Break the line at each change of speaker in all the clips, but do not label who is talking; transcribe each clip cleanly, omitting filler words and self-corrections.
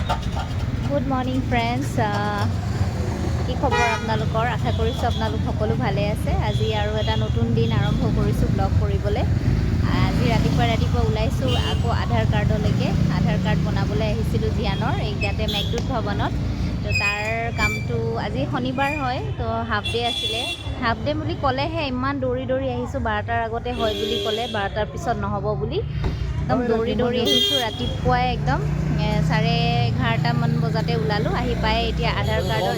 Good morning friends, কি খবৰ আপোনালোকৰ? আশা কৰিছোঁ আপোনালোক সকলো ভালে আছে। আজি আৰু এটা নতুন দিন আৰম্ভ কৰিছোঁ ব্লগ কৰিবলৈ। আজি ৰাতিপুৱা ওলাইছোঁ আকৌ আধাৰ কাৰ্ডলৈকে। আধাৰ কাৰ্ড বনাবলৈ আহিছিলোঁ জিয়ানৰ ইয়াতে মেঘদূত ভৱনত। তো তাৰ কামটো আজি শনিবাৰ হয়, তো হাফ ডে আছিলে। হাফ ডে বুলি ক'লেহে ইমান দৌৰি আহিছোঁ। 12টাৰ আগতে হয় বুলি ক'লে, 12টাৰ পিছত নহ'ব বুলি একদম দৌৰি আহিছোঁ। ৰাতিপুৱাই একদম 11:30মান বজাতে ওলালোঁ। আহি পাই এতিয়া আধাৰ কাৰ্ডৰ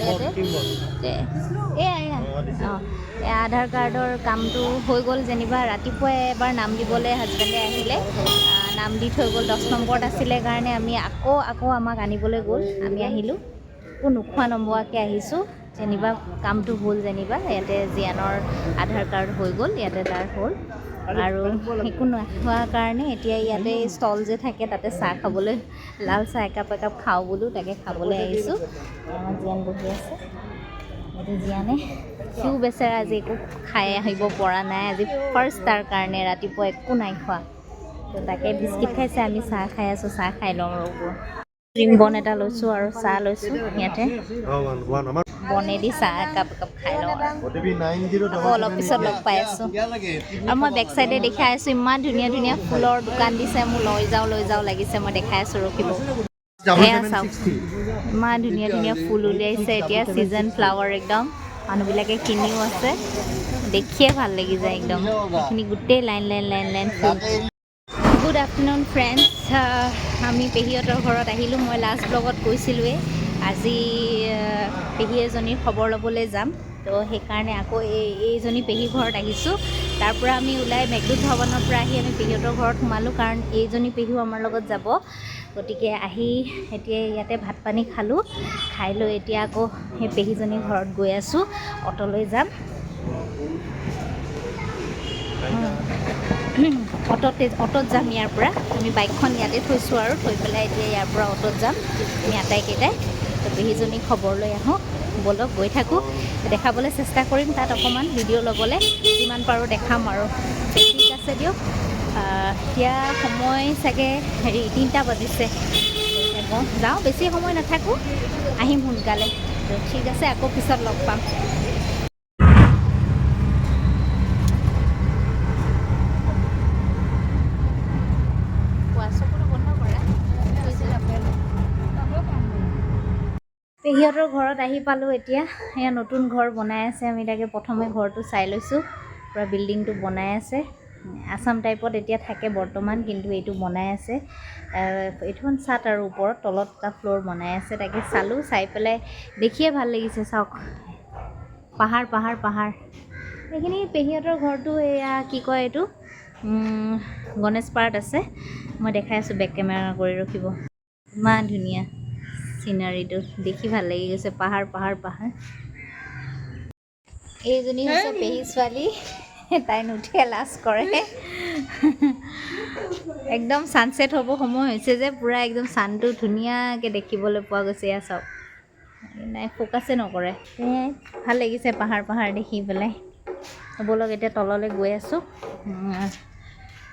আধাৰ কাৰ্ডৰ কামটো হৈ গ'ল যেনিবা। ৰাতিপুৱাই এবাৰ নাম দিবলৈ হাজবেণ্ডে আহিলে, নাম দি থৈ গ'ল। 10 নম্বৰত আছিলে কাৰণে আমি আকৌ আমাক আনিবলৈ গ'ল। আমি আহিলোঁ, একো নোখোৱা নমোৱাকৈ আহিছোঁ যেনিবা। কামটো হ'ল যেনিবা। ইয়াতে জিয়ানৰ আধাৰ কাৰ্ড হৈ গ'ল, ইয়াতে তাৰ হ'ল। আৰু একো নোখোৱাৰ কাৰণে এতিয়া ইয়াতে ষ্টল যে থাকে তাতে চাহ খাবলৈ, লাল চাহ একাপ খাওঁ বোলো, তাকে খাবলৈ আহিছোঁ। আমাৰ জিয়ান বহি আছে ইয়াতে। জিয়ানে সিও বেচেৰা আজি একো খাই আহিব পৰা নাই। আজি ফাৰ্ষ্ট তাৰ কাৰণে ৰাতিপুৱা একো নাই খোৱা। তো তাকে বিস্কিট খাইছে, আমি চাহ খাই আছোঁ। চাহ খাই লওঁ ৰ'ব। ক্ৰীম বন এটা লৈছোঁ আৰু চাহ লৈছোঁ। ইয়াতে বনেদি চাহ একাপ খাই লওঁ। আকৌ অলপ পিছত লগ পাই আছোঁ। আৰু মই বেক চাইডে দেখাই আছোঁ, ইমান ধুনীয়া ফুলৰ দোকান দিছে। মোৰ লৈ যাওঁ লাগিছে। মই দেখাই আছোঁ, ৰখিব। এয়া চাওক, ইমান ধুনীয়া ফুল উলিয়াইছে এতিয়া। ছিজন ফ্লাৱাৰ একদম। মানুহবিলাকে কিনিও আছে, দেখিয়ে ভাল লাগি যায় একদম। এইখিনি গোটেই লাইন ফুল। গুড আফটাৰনুন ফ্ৰেণ্ডছ, আমি পেহীহঁতৰ ঘৰত আহিলোঁ। মই লাষ্ট ব্লগত কৈছিলোঁৱেই আজি পেহী এজনীৰ খবৰ ল'বলৈ যাম। তো সেইকাৰণে আকৌ এইজনী পেহী ঘৰত আহিছোঁ। তাৰ পৰা আমি ওলাই মেঘদূত ভৱনৰ পৰা আহি আমি পেহীহঁতৰ ঘৰত সোমালোঁ, কাৰণ এইজনী পেহীও আমাৰ লগত যাব। গতিকে আহি এতিয়া ইয়াতে ভাত পানী খালোঁ। খাই লৈ এতিয়া আকৌ সেই পেহীজনীৰ ঘৰত গৈ আছোঁ। অ'টোলৈ যাম। অ'টোত যাম ইয়াৰ পৰা। আমি বাইকখন ইয়াতে থৈছোঁ আৰু থৈ পেলাই এতিয়া ইয়াৰ পৰা অ'টোত যাম আমি আটাইকেইটাই। তো পেহীজনীক খবৰ লৈ আহোঁ ব'লক, গৈ থাকোঁ। দেখাবলৈ চেষ্টা কৰিম তাত অকণমান ভিডিঅ' ল'বলৈ, যিমান পাৰোঁ দেখাম আৰু। ঠিক আছে দিয়ক। এতিয়া সময় চাগে 3টা বাজিছে। যাওঁ, বেছি সময় নাথাকোঁ, আহিম সোনকালে। তো ঠিক আছে, আকৌ পিছত লগ পাম। পেহীহঁতৰ ঘৰত আহি পালোঁ এতিয়া। এয়া নতুন ঘৰ বনাই আছে। আমি তাকে প্ৰথমে ঘৰটো চাই লৈছোঁ। পূৰা বিল্ডিংটো বনাই আছে। আছাম টাইপত এতিয়া থাকে বৰ্তমান, কিন্তু এইটো বনাই আছে। এইটোখন চাট আৰু ওপৰত, তলত এটা ফ্ল'ৰ বনাই আছে। তাকে চালোঁ, চাই পেলাই দেখিয়ে ভাল লাগিছে। চাওক, পাহাৰ। এইখিনি পেহীহঁতৰ ঘৰটো এয়া কি কয় এইটো, গণেশ পাৰ্ট আছে। মই দেখাই আছোঁ, বেক কেমেৰা কৰি ৰখিব। ইমান ধুনীয়া চিনাৰীটো, দেখি ভাল লাগি গৈছে। পাহাৰ। এইজনী হৈছে পেহী ছোৱালী, তাই নুঠে, লাজ কৰে। একদম ছানছেট হ'ব সময় হৈছে যে, পূৰা একদম ছানটো ধুনীয়াকৈ দেখিবলৈ পোৱা গৈছে। এয়া চাওক, নাই ফ'কাছে নকৰে। ভাল লাগিছে পাহাৰ দেখি পেলাই। ব'লক এতিয়া তললৈ গৈ আছোঁ,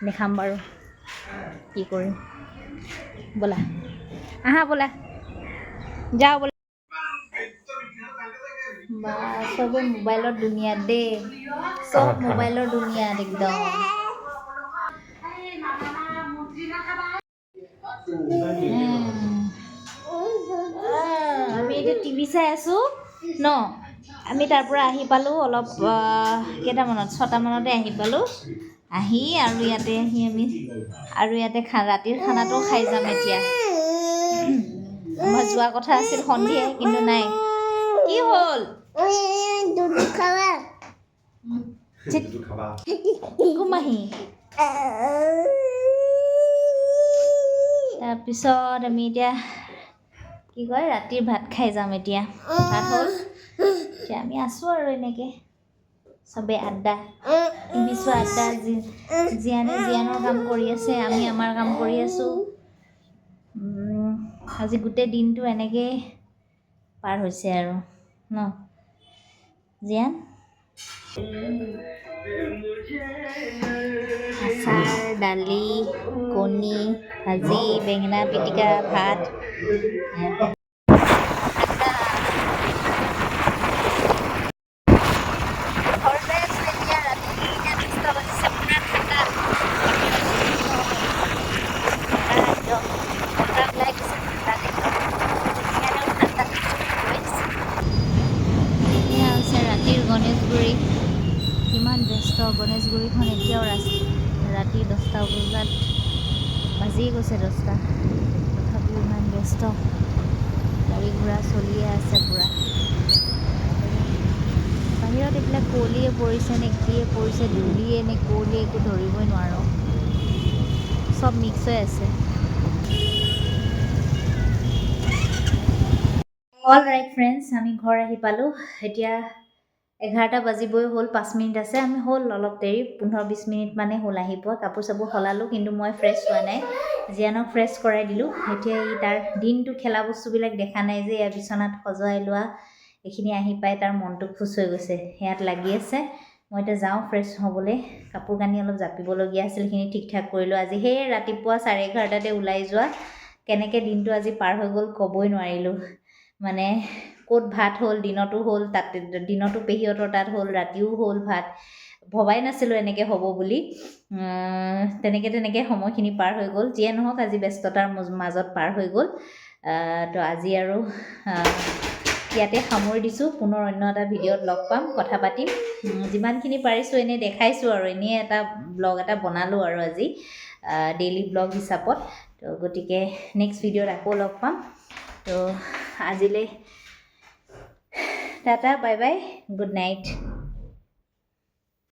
দেখাম বাৰু কি কৰিম। ব'লা, আহা ব'লা, যাওঁ ব'লা। বা চবে মোবাইলৰ দুনিয়াত দেই, চব মোবাইলৰ দুনিয়াত একদম। আমি এতিয়া টিভি চাই আছোঁ ন। আমি তাৰ পৰা আহি পালোঁ অলপ কেইটামানত, 6টা মানতে আহি পালোঁ। আহি আৰু ইয়াতে আমি ৰাতিৰ খানাটো খাই যাম এতিয়া। আমাৰ যোৱা কথা আছিল সন্ধিয়াই, কিন্তু নাই। কি হ'ল? কুমাহী। তাৰপিছত আমি এতিয়া কি কয়, ৰাতিৰ ভাত খাই যাম এতিয়া। ভাত হ'ল, এতিয়া আমি আছোঁ আৰু এনেকৈ চবেই আড্ডা, টিভি চোৱা আড্ডা। জিয়ানে জিয়ানৰ কাম কৰি আছে, আমি আমাৰ কাম কৰি আছোঁ। আজি গোটেই দিনটো এনেকেই পাৰ হৈছে আৰু ন জিয়ান। আচাৰ দালি কণী ভাজি বেঙেনা পিটিকা ভাত ঘৰতে আছোঁ এতিয়া ৰাতি এতিয়া 10টা বাজিছে পূৰা ঠাণ্ডা একদম বতাহ ওলাই গৈছে ঠাণ্ডাত একদম ঠাণ্ডা এয়া হৈছে ৰাতিৰ গণেশগুৰি কিমান ব্যস্ত গণেশগুৰিখন এতিয়াও ৰাতি 10টা বজাত বাজিয়ে গৈছে 10টা তথাপিও ইমান ব্যস্ত গাড়ী ঘোঁৰা চলিয়ে আছে পূৰা বাহিৰত এইবিলাক কুঁৱলীয়ে পৰিছে নে কিয়ে পৰিছে ধূলিয়ে নে কুঁৱলীয়ে একো ধৰিবই নোৱাৰোঁ চব মিক্স হৈ আছে অল ৰাইট ফ্ৰেণ্ডছ আমি ঘৰ আহি পালোঁ এতিয়া 11টা বাজিবই হ'ল 5 মিনিট আছে আমি হ'ল অলপ দেৰি 15-20 মিনিট মানে হ'ল আহি পোৱা কাপোৰ চাপোৰ সলালোঁ কিন্তু মই ফ্ৰেছ হোৱা নাই জিয়ানক ফ্ৰেছ কৰাই দিলোঁ এতিয়া তাৰ দিনটো খেলা বস্তুবিলাক দেখা নাই যে ইয়াৰ বিচনাত সজোৱাই লোৱা এইখিনি আহি পাই তাৰ মনটো খুচ হৈ গৈছে ইয়াত লাগি আছে মই এতিয়া যাওঁ ফ্ৰেছ হ'বলৈ কাপোৰ কানি অলপ জাপিবলগীয়া আছিল সেইখিনি ঠিক ঠাক কৰিলোঁ আজি সেই ৰাতিপুৱা 11:30টাতে ওলাই যোৱা কেনেকৈ দিনটো আজি পাৰ হৈ গ'ল ক'বই নোৱাৰিলোঁ মানে ক'ত ভাত হ'ল দিনতো হ'ল তাতে দিনতো পেহীহঁতৰ তাত হ'ল ৰাতিও হ'ল ভাত ভবাই নাছিলোঁ এনেকৈ হ'ব বুলি তেনেকৈ সময়খিনি পাৰ হৈ গ'ল যিয়ে নহওক আজি ব্যস্ততাৰ মাজত পাৰ হৈ গ'ল তো আজি আৰু ইয়াতে সামৰি দিছোঁ পুনৰ অন্য এটা ভিডিঅ'ত লগ পাম কথা পাতিম যিমানখিনি পাৰিছোঁ এনেই দেখাইছোঁ আৰু এনেই এটা ব্লগ এটা বনালোঁ আৰু আজি ডেইলি ব্লগ হিচাপত তো গতিকে নেক্সট ভিডিঅ'ত আকৌ লগ পাম তো আজিলৈ tata bye bye good night